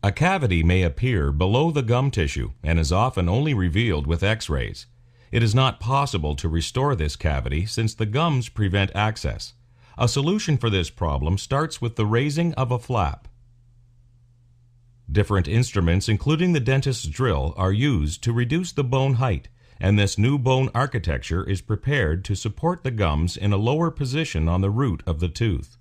A cavity may appear below the gum tissue and is often only revealed with X-rays. It is not possible to restore this cavity since the gums prevent access. A solution for this problem starts with the raising of a flap. Different instruments, including the dentist's drill, are used to reduce the bone height, and this new bone architecture is prepared to support the gums in a lower position on the root of the tooth.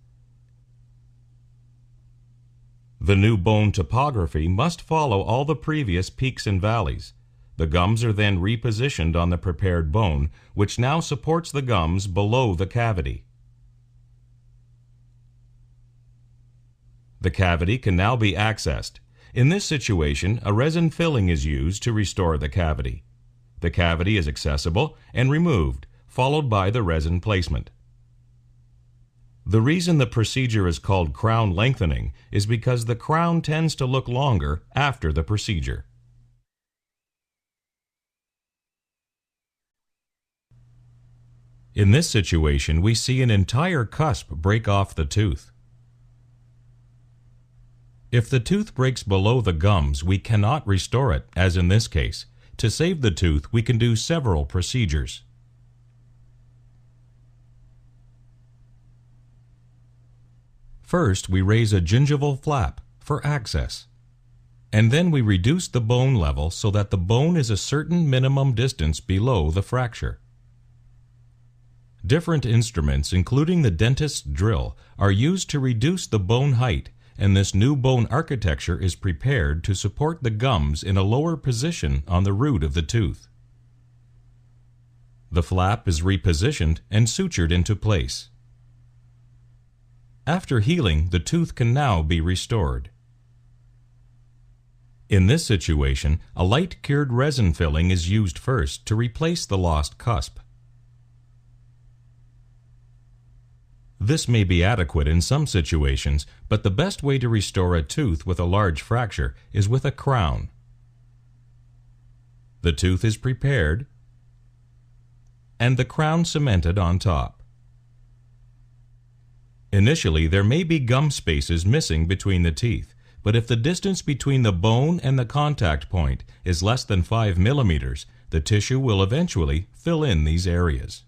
The new bone topography must follow all the previous peaks and valleys. The gums are then repositioned on the prepared bone, which now supports the gums below the cavity. The cavity can now be accessed. In this situation, a resin filling is used to restore the cavity. The cavity is accessible and removed, followed by the resin placement. The reason the procedure is called crown lengthening is because the crown tends to look longer after the procedure. In this situation, we see an entire cusp break off the tooth. If the tooth breaks below the gums, we cannot restore it, as in this case. To save the tooth, we can do several procedures. First, we raise a gingival flap for access, and then we reduce the bone level so that the bone is a certain minimum distance below the fracture. Different instruments, including the dentist's drill, are used to reduce the bone height, and this new bone architecture is prepared to support the gums in a lower position on the root of the tooth. The flap is repositioned and sutured into place. After healing, the tooth can now be restored. In this situation, a light cured resin filling is used first to replace the lost cusp. This may be adequate in some situations, but the best way to restore a tooth with a large fracture is with a crown. The tooth is prepared and the crown cemented on top. Initially, there may be gum spaces missing between the teeth, but if the distance between the bone and the contact point is less than 5 millimeters, the tissue will eventually fill in these areas.